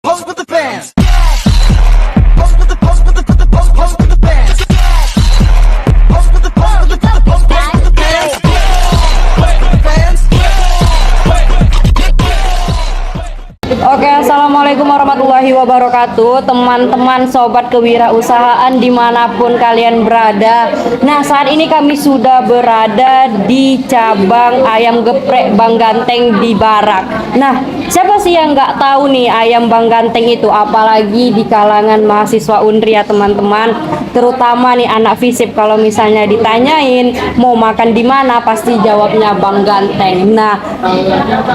pose with the fans. Pose with the pose with the pose with the fans. Pose with the pose with the pose with the fans. Fans. Oke, assalamualaikum warahmatullahi wabarakatuh, teman-teman sobat kewirausahaan dimanapun kalian berada. Nah, saat ini kami sudah berada di cabang ayam geprek Bang Ganteng di Barak. Nah, siapa sih yang nggak tahu nih ayam Bang Ganteng itu, apalagi di kalangan mahasiswa Unri ya teman-teman, terutama nih anak FISIP. Kalau misalnya ditanyain mau makan di mana, pasti jawabnya Bang Ganteng. Nah,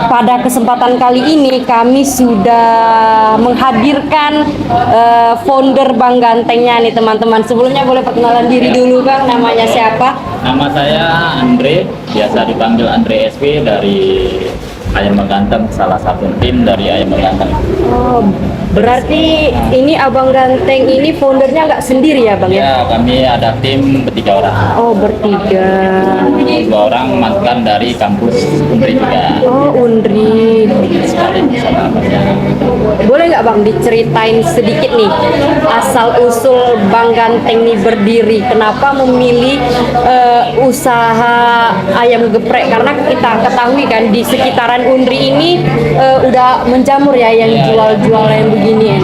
pada kesempatan kali ini kami sudah menghadirkan founder Bang Gantengnya nih teman-teman. Sebelumnya boleh perkenalan diri dulu Bang, namanya siapa? Nama saya Andre, biasa dipanggil Andre SP dari Ayam Bang Ganteng, salah satu tim dari Ayam Bang Ganteng. Oh, berarti ini Abang Ganteng ini foundernya nggak sendiri ya Bang ya? Ya, kami ada tim bertiga orang. Oh, bertiga. 2 orang mantan dari kampus Unri juga. Oh, Unri. Sekali bersama Abangnya. Boleh nggak Bang diceritain sedikit nih asal usul Bang Ganteng nih berdiri? Kenapa memilih usaha ayam geprek? Karena kita ketahui kan di sekitaran Unri ini udah menjamur ya yang jual-jual yang beginian.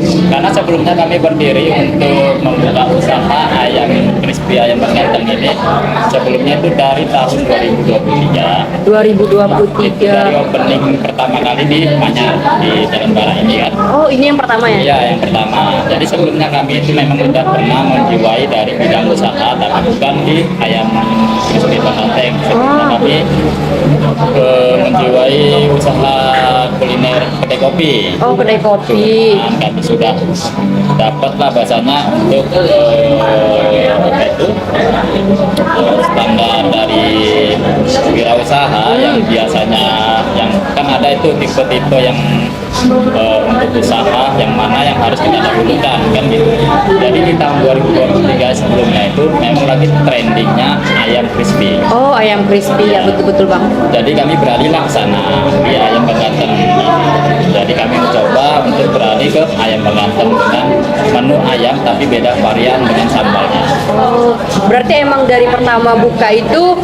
Karena sebelumnya kami berdiri untuk membuka usaha ayam crispy Ayam Bang Ganteng ini. Sebelumnya itu dari tahun 2023. 2023. Itu dari opening pertama kali di Manyar di Jalan Barak ini kan. Oh, ini yang pertama ya? Iya, yang pertama. Jadi sebelumnya kami itu memang sudah pernah menjiwai dari bidang usaha, tapi bukan di ayam crispy Bang Ganteng. Sebelumnya kami menjiwai usaha kuliner kedai kopi. Oh, kedai kopi. Nah, kami sudah dapat lah bahasanya untuk apa itu standar dari wirausaha yang biasanya yang kan ada itu tipe-tipe yang untuk usaha yang mana yang harus kita dahulukan kan gitu. Jadi di tahun 2023 sebelumnya itu memang lagi trendingnya ayam crispy. Oh, ayam crispy ya, betul-betul Bang. Jadi kami beralih lah ke sana di Ayam Bang Ganteng. Jadi kami mencoba untuk beralih ke Ayam Bang Ganteng dengan menu ayam tapi beda varian dengan sambalnya. Oh, berarti emang dari pertama buka itu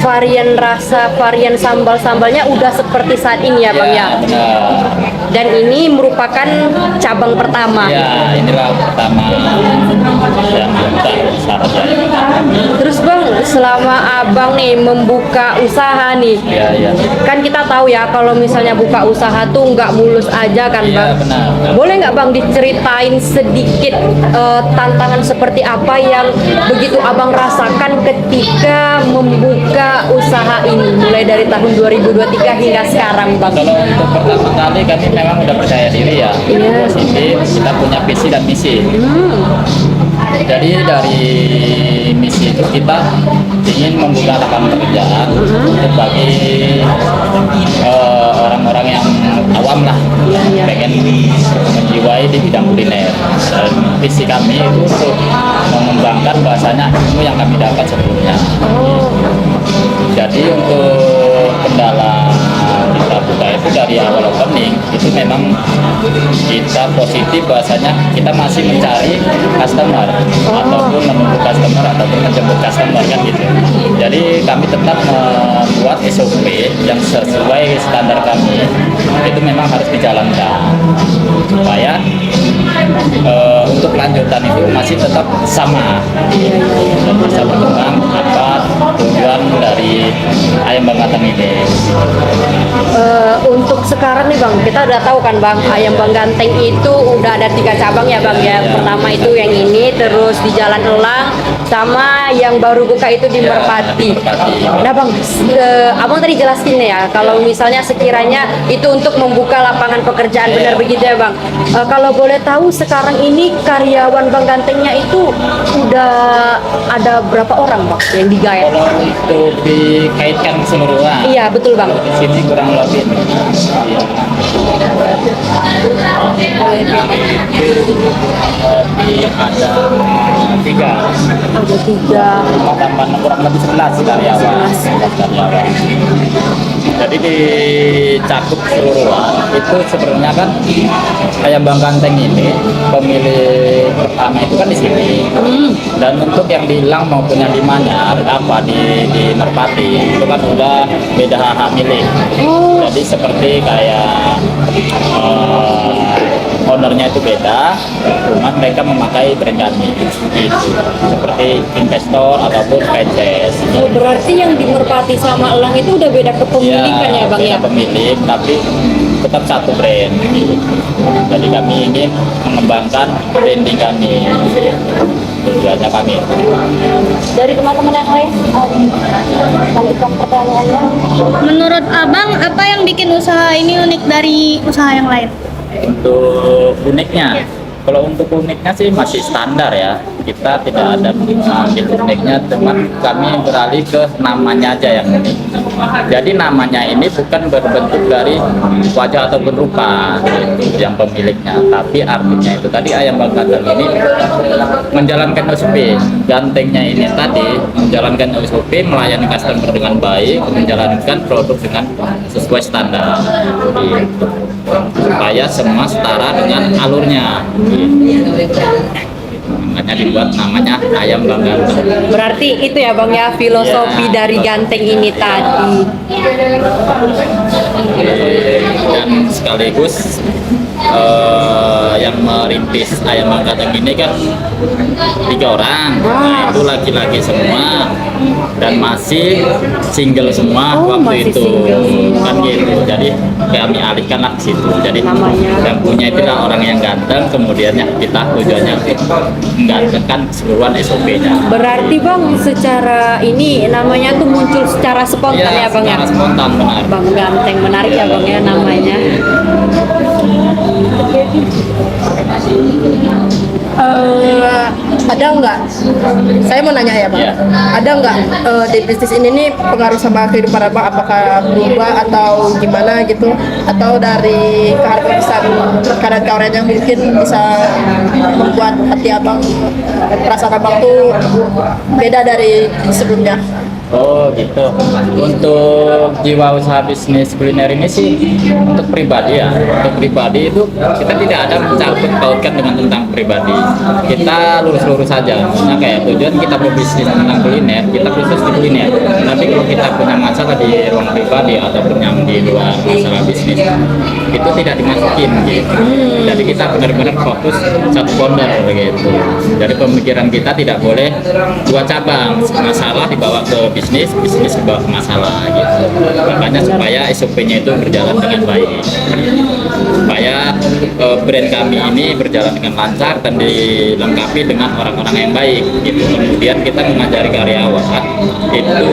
varian rasa, varian sambal-sambalnya udah seperti saat ini ya Bang ya? Benar. Dan ini merupakan cabang pertama. Ya, inilah pertama yang kita saat Ayam Bang Ganteng. Terus Bang, selama Abang nih membuka usaha nih, Iya. kan kita tahu ya kalau misalnya buka usaha tuh nggak mulus aja kan Iya, Bang. benar. Boleh nggak Bang diceritain sedikit tantangan seperti apa yang begitu Abang rasakan ketika membuka usaha ini mulai dari tahun 2023 hingga sekarang Bang? Kalau untuk pertama kali kami memang udah percaya diri ya, Iya. positif, kita punya visi dan misi. Jadi dari misi itu kita ingin membuka lapangan pekerjaan untuk bagi orang-orang yang awam lah, pengen menjiwai di bidang kuliner. Dan visi kami itu untuk mengembangkan bahasanya ilmu yang kami dapat sebelumnya. Jadi untuk kendala kita buka itu dari awal opening itu memang kita positif bahasanya kita masih mencari customer ataupun menunggu customer ataupun menjemput customer kan gitu. Jadi kami tetap membuat SOP yang sesuai standar kami itu memang harus dijalankan supaya untuk lanjutan itu masih tetap sama dan bisa berkembang apa tujuan dari Ayam Bang Ganteng ini. Untuk sekarang nih Bang, kita udah tahu kan Bang, Ayam Bang Ganteng itu udah ada 3 cabang ya Bang ya. Pertama itu yang ini, terus di Jalan Elang, sama yang baru buka itu di Ya, Merpati. di Merpati. Nah Bang, Abang tadi jelasin ya, kalau misalnya sekiranya itu untuk membuka lapangan pekerjaan, benar begitu ya Bang. Kalau boleh tahu sekarang ini karyawan Bang Gantengnya itu udah ada berapa orang Bang yang digayat? Kalau untuk dikaitkan keseluruhan, Iya betul Bang. di sini kurang lebih lebih ada 3 Ada 3. Mau tambah kurang lebih 11 karyawan. 11 karyawan. Jadi di cakup keseluruhan itu sebenarnya kan ayam Bang Ganteng ini pemilik pertama itu kan di sini. Dan untuk yang di Ilang maupun yang di Manyar di Merpati itu kan udah beda hak milik. Jadi seperti kayak ownernya itu beda, cuma mereka memakai brand kami gitu. Seperti investor ataupun franchise. Oh, berarti yang di Merpati sama Elang itu udah beda kepemilikan ya Bang beda ya? pemilik tapi tetap satu brand. Jadi kami ingin mengembangkan branding kami. Tujuannya kami. Dari teman-teman yang lain, lanjutkan pertanyaannya. Menurut Abang, apa yang bikin usaha ini unik dari usaha yang lain? Untuk uniknya, kalau untuk uniknya sih masih standar ya. Kita tidak ada ambil uniknya, teman kami beralih ke namanya aja yang unik. Jadi namanya ini bukan berbentuk dari wajah ataupun rupa gitu, yang pemiliknya, tapi artinya itu tadi ayam Bang Ganteng ini menjalankan SOP. Gantengnya ini tadi menjalankan SOP, melayani customer dengan baik, menjalankan produk dengan sesuai standar. Gitu. Supaya semua setara dengan alurnya. Gitu. Makanya dibuat namanya ayam Bang Ganteng. Berarti itu ya Bang ya filosofi Ya, dari Ganteng ini tadi. Dan sekaligus yang merintis ayam Bang Ganteng ini kan 3 orang. Nah, itu laki-laki semua dan masih single semua Oh, waktu masih itu single semua. kan gitu. Jadi kami alihkan lah ke situ. Jadi Namanya. yang punya itu lah orang yang ganteng, kemudian ya kita tujuannya menggantengkan keseluruhan SOP-nya. Berarti Bang secara ini namanya tuh muncul secara spontan ya Bang ya? secara spontan benar. Bang Ganteng, menarik ya Bang ya namanya. Ada nggak? Saya mau nanya ya Bang. Iya. Ada nggak di bisnis ini nih pengaruh sama kehidupan Abang? Apakah berubah atau gimana gitu? Atau dari keharmonisan kawan-kawan yang mungkin bisa membuat hati Abang, perasaan Abang tuh beda dari sebelumnya? Oh gitu. Untuk jiwa usaha bisnis kuliner ini sih untuk pribadi ya. Untuk pribadi itu kita tidak ada mencangkut pautkan dengan tentang pribadi. Kita lurus-lurus saja. Maksudnya kayak tujuan kita berbisnis tentang kuliner, kita khusus di kuliner. Tapi kalau kita punya masalah di ruang pribadi ataupun yang di luar masalah bisnis, itu tidak dimasukin gitu. Jadi kita benar-benar fokus satu founder begitu. Dari pemikiran kita tidak boleh 2 cabang. Masalah dibawa ke bisnis dibawa ke masalah gitu. Makanya supaya SOP-nya itu berjalan dengan baik, supaya brand kami ini berjalan dengan lancar dan dilengkapi dengan orang-orang yang baik gitu. Kemudian kita mengajari karyawan itu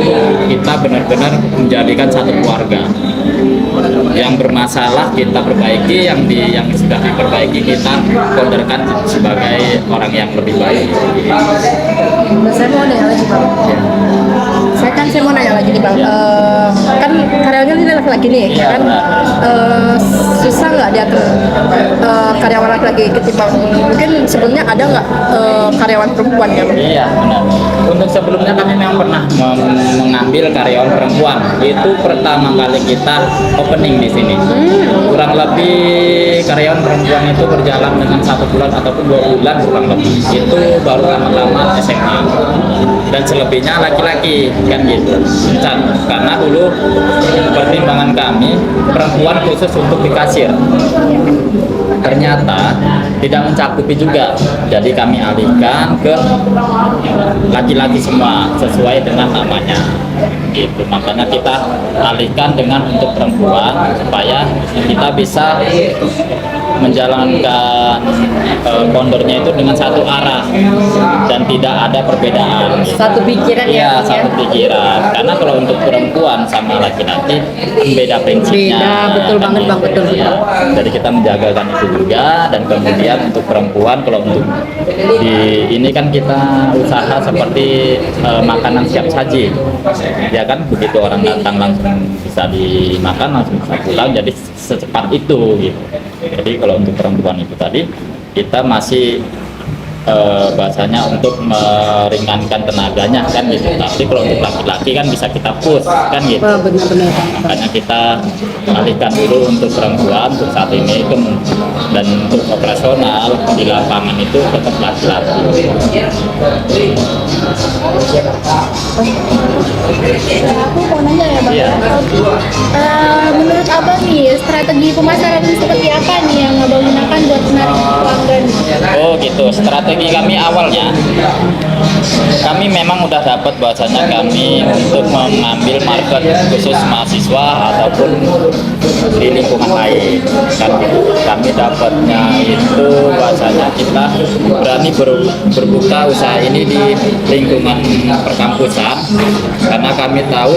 kita benar-benar menjadikan satu keluarga. Yang bermasalah kita perbaiki, yang sudah diperbaiki kita konderkan sebagai orang yang lebih baik. Saya mau nanya lagi Bang. Saya mau nanya lagi nih Bang. Kan karyawannya ini laki-laki nih, Iya, kan? benar. Susah nggak diatur karyawan laki-laki ketimbang mungkin sebelumnya ada nggak karyawan perempuan ya Bang? Iya benar. Untuk sebelumnya kami memang pernah mengambil karyawan perempuan. Itu pertama kali kita opening di sini. Kurang lebih karyawan perempuan itu berjalan dengan 1 bulan ataupun 2 bulan kurang lebih. Itu baru lama-lama SMA. Dan selebihnya laki-laki kan gitu. Karena dulu pertimbangan kami perempuan khusus untuk di kasir. Ternyata tidak mencakupi juga, jadi kami alihkan ke laki-laki semua sesuai dengan namanya gitu. Makanya kita alihkan dengan untuk perempuan supaya kita bisa menjalankan kondornya itu dengan satu arah dan tidak ada perbedaan gitu. Satu pikiran ya Iya, Bang ya? satu pikiran. Karena kalau untuk perempuan sama laki-laki beda prinsipnya. Beda, betul banget, Bang, betul. Ya, jadi kita menjagakan itu juga. Dan kemudian untuk perempuan, kalau untuk di ini kan kita usaha seperti makanan siap saji, ya kan, begitu orang datang langsung bisa dimakan, langsung bisa pulang. Jadi secepat itu gitu. Jadi kalau untuk perempuan itu tadi kita masih bahasanya untuk meringankan tenaganya kan gitu. Tapi kalau untuk laki-laki kan bisa kita push kan gitu. Benar-benar. Makanya kita alihkan dulu untuk perempuan untuk saat ini itu, dan untuk operasional di lapangan itu tetap laki-laki. Aku mau nanya ya bang. Iya. Menurut abang nih strategi pemasaran seperti apa nih yang abang gunakan buat menarik pelanggan? Oh gitu, strategi kami awalnya kami memang udah dapat bahwasanya kami untuk mengambil market khusus mahasiswa ataupun di lingkungan lain kan gitu. Kami dapatnya itu bahwasanya kita berani berbuka usaha ini di lingkungan perkampusan, karena kami tahu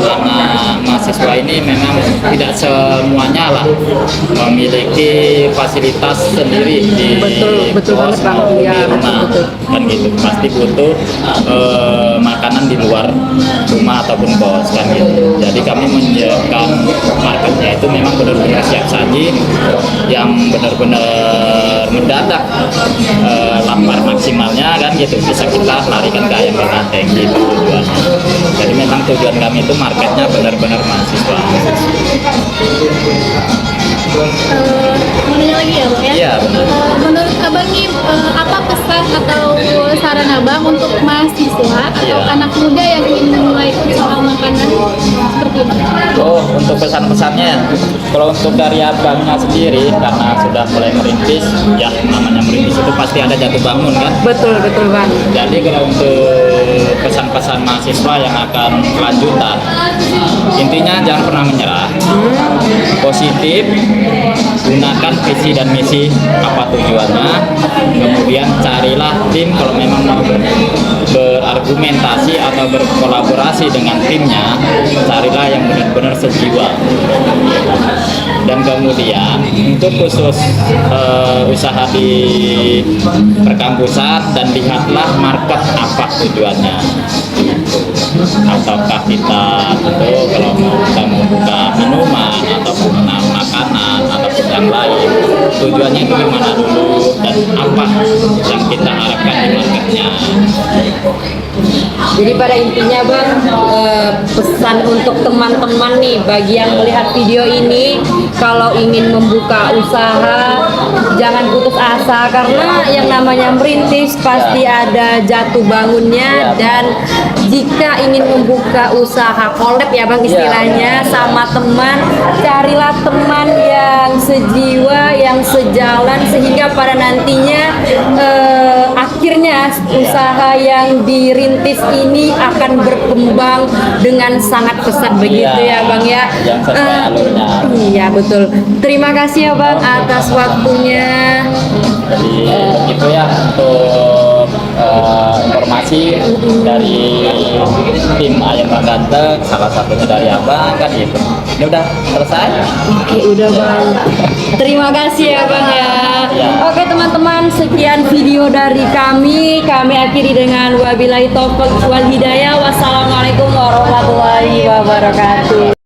anak mahasiswa ini memang tidak semuanya lah memiliki fasilitas sendiri di Betul kos banget, Bang. maupun Iya, di rumah betul. kan gitu, pasti butuh makanan di luar rumah ataupun kos kan gitu. Jadi kami menyiapkan marketnya itu memang benar-benar siap saji, yang benar-benar mendadak lapar maksimalnya kan gitu, bisa kita larikan ke ayam berkanteng gitu tujuannya. Jadi memang tujuan kami itu marketnya benar-benar mahasiswa. Mau nanya lagi ya bang ya? Iya benar. Menurut abang nih apa pesan atau saran abang untuk mahasiswa atau Iya. anak muda yang ingin memulai usaha makanan seperti ini? Oh, untuk pesan-pesannya, kalau untuk dari abangnya sendiri, karena sudah mulai merintis, ya namanya merintis itu pasti ada jatuh bangun kan. Betul Bang. Jadi kalau untuk pesan-pesan mahasiswa yang akan kelanjutan, intinya jangan pernah menyerah, positif, gunakan visi dan misi apa tujuannya, kemudian carilah tim kalau memang mau berargumentasi atau berkolaborasi dengan timnya, carilah yang benar-benar sejiwa. Dan kemudian untuk khusus usaha di perkampusan, dan lihatlah market apa tujuannya. Ataukah kita itu kalau kita mau buka minuman ataupun makanan ataupun yang lain, tujuannya itu gimana dulu dan apa yang kita harapkan di marketnya. Jadi pada intinya Bang, pesan untuk teman-teman nih bagi yang melihat video ini, kalau ingin membuka usaha jangan putus asa, karena yang namanya merintis pasti ada jatuh bangunnya. Dan jika ingin membuka usaha collab ya Bang istilahnya sama teman, carilah teman yang sejiwa, yang sejalan, sehingga pada nantinya akhirnya usaha yang dirintis ini akan berkembang dengan sangat pesat begitu ya Bang ya. Yang sesuai alurnya. Iya betul. Terima kasih ya Bang atas waktunya. Jadi begitu ya untuk informasi dari tim Ayam Ganteng, salah satunya dari abang kan gitu. Ini udah selesai. Oke udah Bang. Terima kasih ya Bang ya. Oke teman-teman, sekian video dari kami. Kami akhiri dengan wabillahi taufiq wal hidayah. Wassalamualaikum warahmatullahi wabarakatuh.